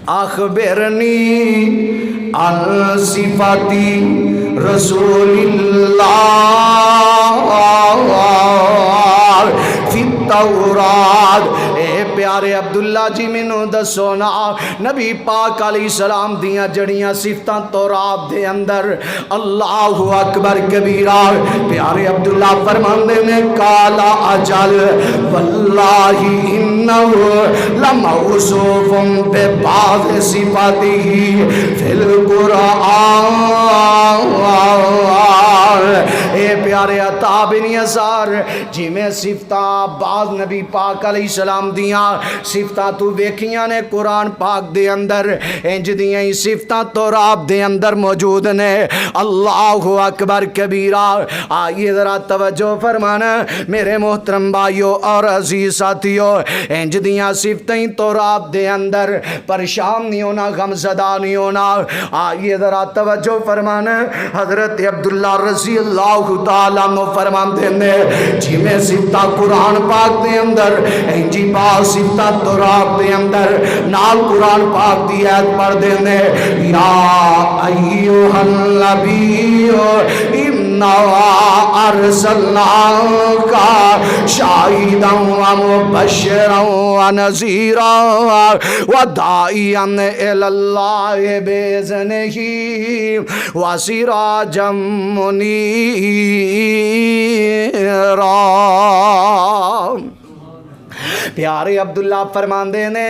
اخبرنی عن صفاتی رسول اللہ فی التورات۔ اے پیارے عبداللہ جی منو دسونا نبی پاک علیہ السلام دیاں جڑیاں صفتاں تورات دے اندر، اللہ اکبر کبیرہ۔ پیارے عبداللہ فرماندے نے کالا اجل واللہ انہو لموصوف ببعض صفاتی فی القرآن۔ اے پیارے عطا بن یسار جی میں صفتاں بعض نبی پاک علیہ السلام دیاں صفتاں تو ویکھیاں نے قرآن پاک دے اندر، انج دیاں ہی صفتاں تورات دے اندر موجود نے۔ اللہ اکبر کبیرہ۔ آئیے ذرا توجہ فرمانا میرے محترم بھائیو اور عزیز ساتھیو، انج دیاں صفتیں تورات دے اندر، پریشان نہیں ہونا، غم زدہ نہیں ہونا۔ آئیے ذرا توجہ فرمانا، حضرت عبداللہ رضی اللہ تعالیٰ عنہ فرماندے نے جی میں صفتہ قرآن پاک دے اندر انجی پاک صفتہ تورات دے اندر نال قرآن پاک دی آیت پڑھ دے نے یا ایوہ النبی انا ارسلناک شاہدا ومبشرا ونذیرا وداعیا الی اللہ باذنہ وسراجا منیرا۔ پیارے عبداللہ فرماندے نے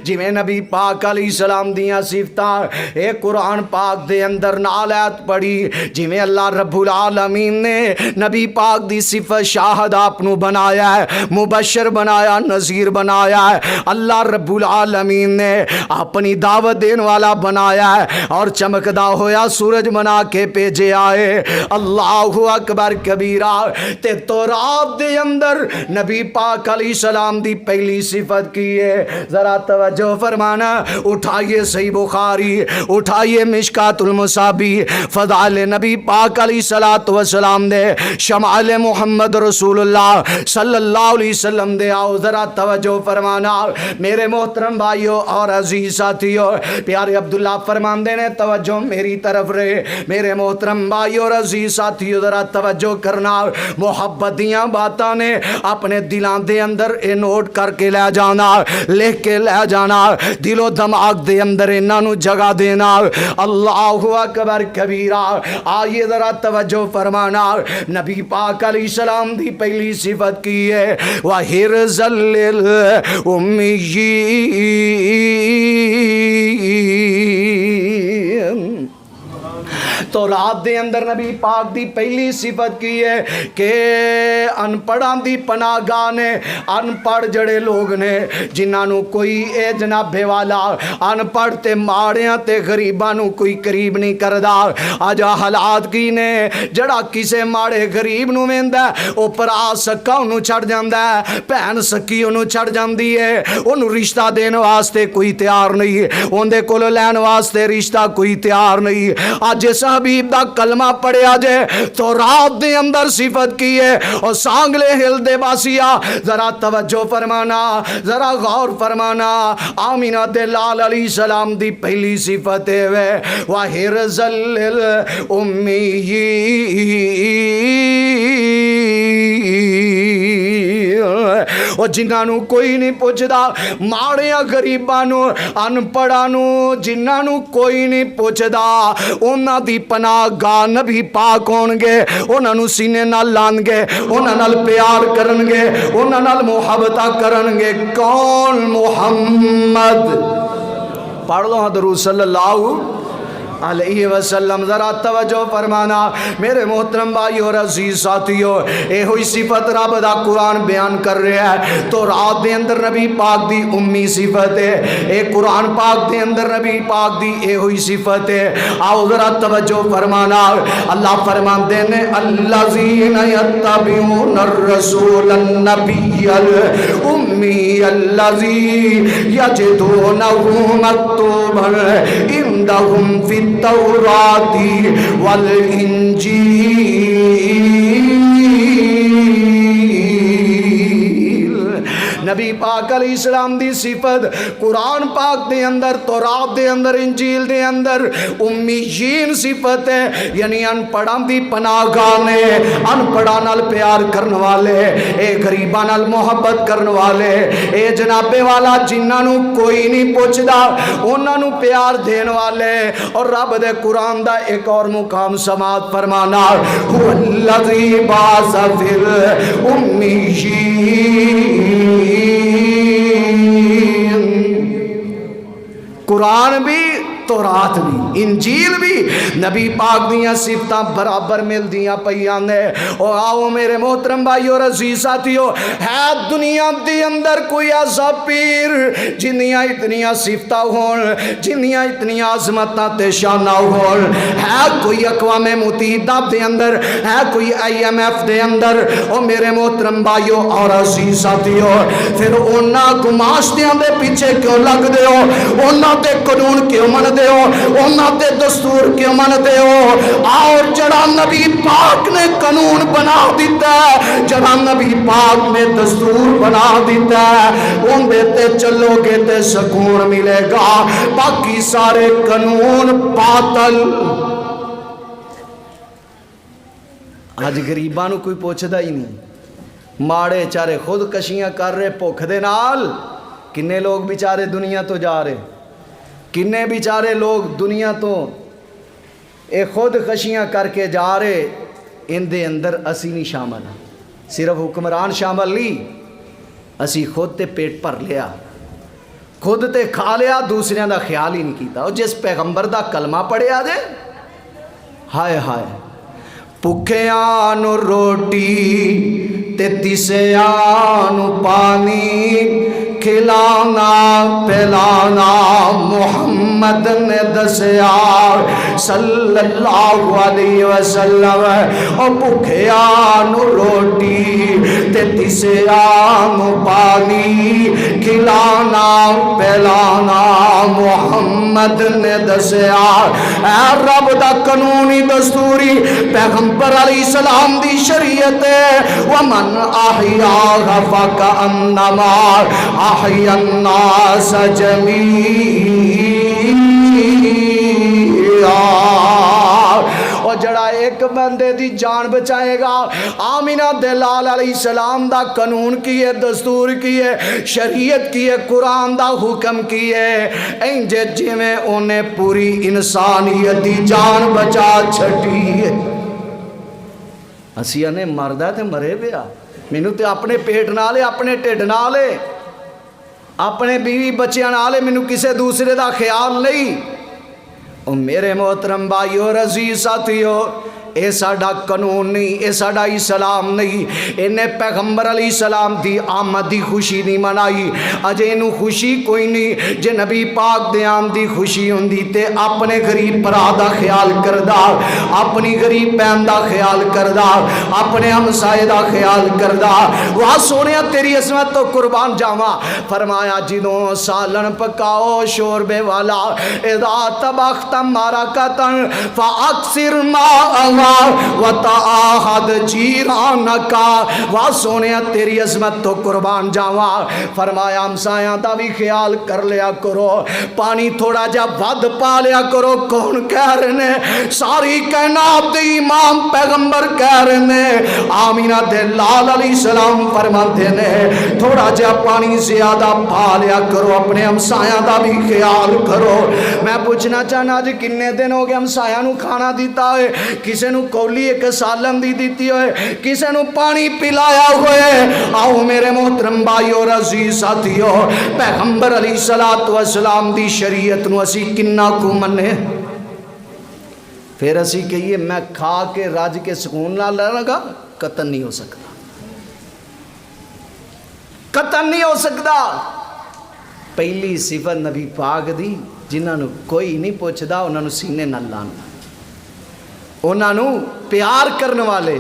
جی میں نبی پاک علیہ السلام دیاں صفتاں اے قرآن پاک دے اندر نال آیت پڑھی، جی میں اللہ رب العالمین نے نبی پاک دی صفت شاہد آپ نو بنایا ہے، مبشر بنایا، نذیر بنایا ہے، اللہ رب العالمین نے اپنی دعوت دین والا بنایا ہے اور چمکدا ہویا سورج بنا کے بھیجے آئے۔ اللہ اکبر کبیرہ۔ تے تورات دے اندر نبی پاک علیہ السلام دی پہلی صفت کی ہے، ذرا توجہ فرمانا، اٹھائیے صحیح بخاری، اٹھائیے مشکات المصابی، فضائل نبی پاک علیہ السلام دے، شمائل محمد رسول اللہ صلی اللہ علیہ وسلم دے، آؤ ذرا توجہ فرمانا میرے محترم بھائیو اور عزیز ساتھیو۔ پیارے عبداللہ فرماندے نے توجہ میری طرف رہے، میرے محترم بھائیو اور عزیز ساتھیو ذرا توجہ کرنا، محبت دیاں باتاں نے اپنے دلان دے اندر اے نوٹ کر کے لے جانا، لکھ کے لے جانا، دل و دماغ دے اندر انہاں نو جگہ دینا۔ اللہ اکبر کبیرہ۔ آئیے ذرا توجہ فرمانا، نبی پاک علیہ السلام دی پہلی صفت کی ہے وَحِرْزَ لِلْأُمِّيِّينَ۔ تو رات دے اندر نبی پاک دی پہلی صفت کی ہے کہ ان پڑھاں دی پناہ گاہ نے، ان پڑھ جڑے لوگ نے جنہاں نو کوئی اے جناب والا ان پڑھ تے ماڑیاں تے غریباں نو کوئی قریب نہیں کردا۔ آجا حالات کی نے جڑا کسے ماڑے غریب نو ویندا او پرا سکا انو چھڑ جاندا ہے، بہن سکی انو چھڑ جاندی ہے، انو رشتہ دین واسطے کوئی تیار نہیں، اوندے کولو لین واسطے رشتہ کوئی تیار نہیں۔ آج حبیب دا کلمہ پڑھیا جے تو رات دے اندر صفت کی ہے اور سانگلے ہل دے باسیا، ذرا توجہ فرمانا، ذرا غور فرمانا۔ آمینہ دے لال علیہ السلام دی پہلی صفت ہے وَحِرْزَ لِلْأُمِّيِّينَ۔ اور جنہاں نو کوئی نہیں پوچھدا، ماڑیاں غریباں نو، ان پڑھاں نو، جنہاں نو کوئی نہیں پوچھدا، انہاں دی پناہ گاہ نبی پاک ہون گے، انہاں نو سینے نال لان گے، انہاں نال پیار کرن گے، انہاں نال محبتہ کرن گے۔ کون؟ محمد۔ پڑھ لو درود صلی اللہ علیہ وسلم۔ ذرا توجہ فرمانا میرے محترم بھائی اور عزیز ساتھیو، اے ہوئی صفت رب دا قرآن بیان کر رہا ہے۔ تو رات دے اندر نبی پاک دی امی صفت ہے، اے قرآن پاک دے اندر نبی پاک دی اے ہوئی صفت ہے۔ آؤ ذرا توجہ فرمانا، اللہ فرماندے نے الذین یتبعون الرسول النبی الامی الذی یجدونہ مکتوبا عندہم فی التوراۃ والانجیل۔ نبی پاک علیہ السلام دی صفت قرآن پاک دے اندر، تورات دے اندر، انجیل دے اندر امیین صفت ہے، یعنی ان پڑھاں دی پناہ گانے، ان پڑھاں نال پیار کرن والے، اے غریباں نال محبت کرن والے، اے جنابے والا جنہاں نو کوئی نہیں پوچھدا انہاں نو پیار دین والے۔ اور رب دے قرآن دا ایک اور مقام سماعت فرمانا، هو الذی بعث فی الامیین۔ قرآن بھی، تورات بھی، انجیل بھی نبی پاک دیاں صفتاں برابر مل دیاں پیاں نے۔ اور آؤ میرے محترم بھائی اور عزیز ساتھیو، ہے دنیا دی اندر کوئی ایسا پیر جنیاں اتنیاں صفتاں ہون، جنیاں اتنیاں عظمتاں تے شاناں ہون؟ ہے کوئی اقوام متحدہ دے اندر، ہے کوئی IMF دے اندر؟ اور میرے محترم بھائیو اور عزیز ساتھیو، پھر انہاں گماشتیاں دے پیچھے کیوں لگ دے ہو؟ انہاں دے قانون کیوں من دے ہو؟ انہاں دے دستور کیوں من دے ہو؟ اور جڑا نبی پاک نے قانون بنا دیتا ہے، جڑا نبی پاک نے دستور بنا دیتا ہے، ان دے تے چلو گے تے سکون ملے گا، باقی سارے قانون باطل۔ آج غریباں نو کوئی پوچھدا ہی نہیں، ماڑے چارے خود کشیاں کر رہے بھوک دے نال، کنے لوگ بیچارے دنیا تو جا رہے، کنے بیچارے لوگ دنیا تو اے خود خشیاں کر کے جا رہے، ان دے اندر اسی نہیں شامل، صرف حکمران شامل نہیں، اسی خود تے پیٹ پر لیا، خود تے کھا لیا، دوسریاں دا خیال ہی نہیں کیتا۔ اور جس پیغمبر دا کلمہ پڑھیا دے، ہائے ہائے، بھکھیاں نو روٹی تے تسیاں نو پانی، کھلانا پلانا محمد نے دسیا صلی اللہ علیہ وسلم۔ اور بھکھیاں نو روٹی تے تسیاں نو پانی، کھلانا پلانا محمد نے دسیا۔ اے رب دا قانونی دستوری پیغمبر علیہ السلام دی شریعت ہے، ومن احیاها فکأنما احیا الناس جمیعا۔ اور جڑا ایک بندے دی جان بچائے گا، آمینہ دلال علیہ السلام دا قانون کی ہے، دستور کی ہے، شریعت کی ہے، قرآن دا حکم کی ہے، انجے جی میں انہیں پوری انسانیت دی جان بچا چھٹی ہے۔ اسیہ نے مردہ تے مرے بیا، مینو تے اپنے پیٹ نہ لے، اپنے ٹھڈ نہ لے، اپنے بیوی بچیاں نہ لے، مینو کسے دوسرے دا خیال نہیں۔ اور میرے محترم بھائی اور عزیز ساتھیو، اے ساڈا قانون نہیں، اے ساڈا اسلام نہیں۔ انہیں پیغمبر علیہ السلام دی آمد دی خوشی نہیں منائی، اجے انہوں خوشی کوئی نہیں۔ جے نبی پاک دے آمد دی خوشی ہوندی تے اپنے غریب برا دا خیال کردہ، اپنی غریب بہن دا خیال کردہ، اپنے ہمسائے دا خیال کردہ۔ وہ سونیا تیری عظمت تو قربان جاواں، فرمایا جدوں سالن پکاؤ شوربے والا، اذا طبخت مرقۃ فاکثر ماءھا وتعاہد جیرانکا۔ واہ سونیا تیری عظمت تو قربان جاواں، فرمایا ہمسایاں دا بھی خیال کر لیا کرو، پانی تھوڑا جا ود پا لیا کرو۔ کون کہہ رہے ہیں؟ ساری کائنات دے امام پیغمبر کہہ رہے ہیں، آمینہ دے لال علیہ السلام فرماتے ہیں تھوڑا جا پانی زیادہ پا لیا کرو، اپنے ہمسایاں دا بھی خیال کرو۔ میں پوچھنا چاہنا جی کنے دن ہو گئے ہمسایاں نو کھانا دیتا ہے، کسے نو کولی ایک سالن دی دیتی ہوئے، کسے نو پانی پلایا ہوئے۔ آؤ میرے محترم بھائی اور عزیز ساتھیو، پیغمبر علیہ السلام دی شریعت نو اسی کنہ کو منے، پھر اسی کہیے میں کھا کے رج کے سکون نہ لینا گا، قطن نہیں ہو سکتا، قطن نہیں ہو سکتا۔ پہلی صفت نبی پاک دی جنہاں نو کوئی نہیں پوچھدا انہاں نو سینے نہ لانا، انہاں نو پیار کرنے والے۔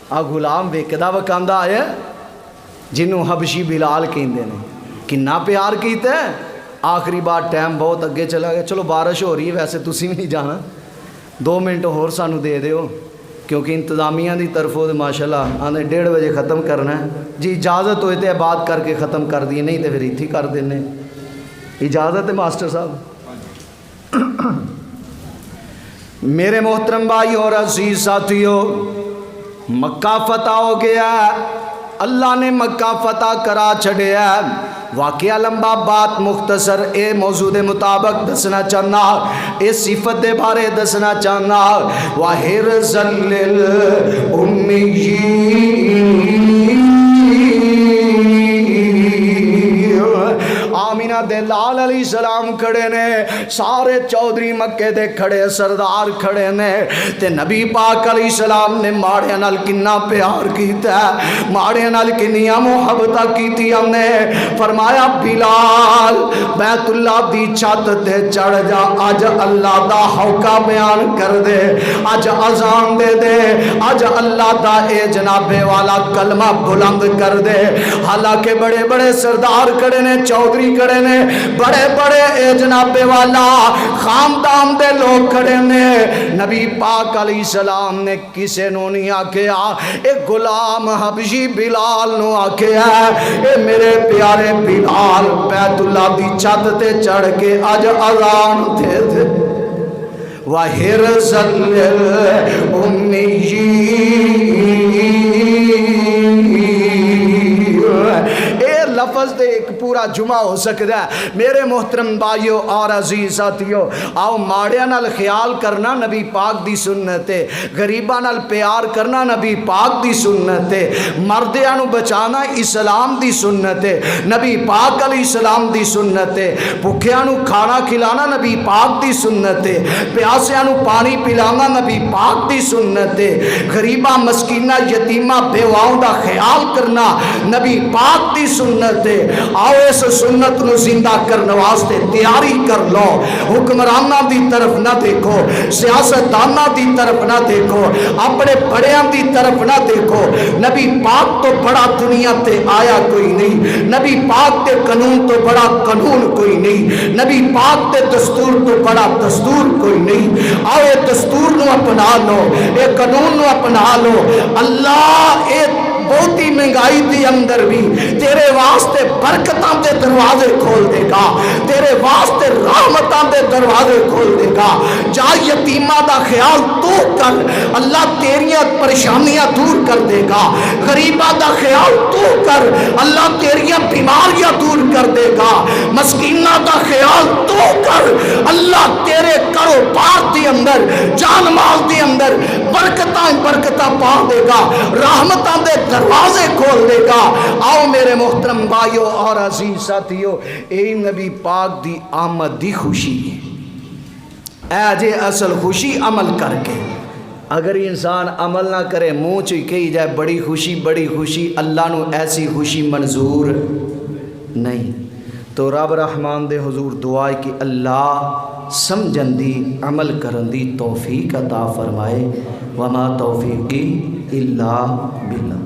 آ غلام ویکدا وکاندا ہے جنہوں حبشی بلال کہندے نے، کنا پیار کیتا ہے۔ آخری بار ٹائم بہت اگے چلا گیا، چلو بارش ہو رہی ہے، ویسے تسی بھی نہیں جانا، 2 منٹ ہور سانو دے دیو، کیونکہ انتظامیہ دی طرفوں دے ماشاءاللہ آنے 1:30 بجے ختم کرنا ہے جی۔ اجازت ہوئے تے بات کر کے ختم کر دیے، نہیں تے پھر ایتھی کر دینے۔ اجازت ہے ماسٹر صاحب؟ میرے محترم بھائی اور عزیز ساتھیو، مکہ فتح ہو گیا، اللہ نے مکہ فتح کرا چھڑیا۔ واقعہ لمبا، بات مختصر، اے موضوع دے مطابق دسنا چاہنا، اے صفت دے بارے دسنا چاہنا۔ وَحِرْزًا لِّلْأُمِّيِّينَ، آمینہ دے لال علیہ السلام کھڑے نے، سارے چودھری مکے دے کھڑے، سردار کھڑے نے، تے نبی پاک علیہ السلام نے ماڑے نال کنا پیار کیتا ہے، ماڑے نال کنیاں محبتہ کیتی ہم نے۔ فرمایا بلال بیت اللہ دی چھت تے چڑھ جا، آج اللہ دا ہوکا بیان کر دے، آج اذان دے دے، آج اللہ دا اے جنابے والا کلمہ بلند کر دے۔ حالانکہ بڑے بڑے سردار کھڑے نے، چودھری کھڑے نے، بڑے بڑے اے جنابے والا خاندان دے لوگ کھڑے نے، نبی پاک علیہ السلام نے کسے نو نہیں آکھیا، اے غلام حبشی بلال نو آکھیا اے میرے پیارے بلال بیت اللہ دی چھت تے چڑھ کے آج اذان دے دے۔ وَحِرْزًا لِّلْأُمِّيِّينَ، اے لفظ دے ایک پورا جمعہ ہو سکتا ہے۔ میرے محترم بھائیو اور عزیز ساتھیو، آؤ ماڑیاں نال خیال کرنا نبی پاک دی سنت ہے، غریباں نال پیار کرنا نبی پاک دی سنت ہے، مردیاں نو بچانا اسلام دی سنت ہے، نبی پاک علیہ السلام دی سنت ہے، بھوکیاں نو کھانا کھلانا نبی پاک دی سنت ہے، پیاسیاں نو پانی پلانا نبی پاک دی سنت ہے، غریباں مسکینہ یتیمہ بیواؤں دا خیال کرنا نبی پاک دی سنت ہے۔ آؤ اس سنت نو زندہ کرنے واسطے تیاری کر لو، حکمرانہ دی طرف نہ دیکھو، سیاستدانہ دی طرف نہ دیکھو، اپنے بڑیاں دی طرف نہ دیکھو۔ نبی پاک تو بڑا دنیا تے آیا کوئی نہیں، نبی پاک تے قانون تو بڑا قانون کوئی نہیں، نبی پاک تے دستور تو بڑا دستور کوئی نہیں۔ آؤ یہ دستور نو اپنا لو، یہ قانون نو اپنا لو۔ اللہ ایک بہتی مہنگائی دی اندر بھی تیرے واسطے برکتاں دے دروازے کھول دے گا، تیرے واسطے رحمتاں دے دروازے کھول دے گا۔ جا یتیمہ دا خیال تو کر، اللہ تیریاں پریشانیاں دور کر دے گا۔ غریبہ دا خیال تو کر، اللہ تیریاں بیماریاں دور کر دے گا۔ مسکینہ دا خیال تو کر، اللہ تیرے کاروبار دے اندر، جان مال دے اندر برکتاں پا دے گا، رحمتاں دے دروازے کھول دے گا۔ آؤ میرے محترم بھائیو اور عزیز ساتھیو، اے نبی پاک دی آمد دی خوشی ہے، اے جے اصل خوشی عمل کر کے۔ اگر انسان عمل نہ کرے، منہ چ کہی جائے بڑی خوشی بڑی خوشی، اللہ نو ایسی خوشی منظور نہیں۔ تو رب رحمان دے حضور دعا ہے کہ اللہ سمجھن دی عمل کرن دی توفیق عطا فرمائے۔ وما توفیقی الا باللہ۔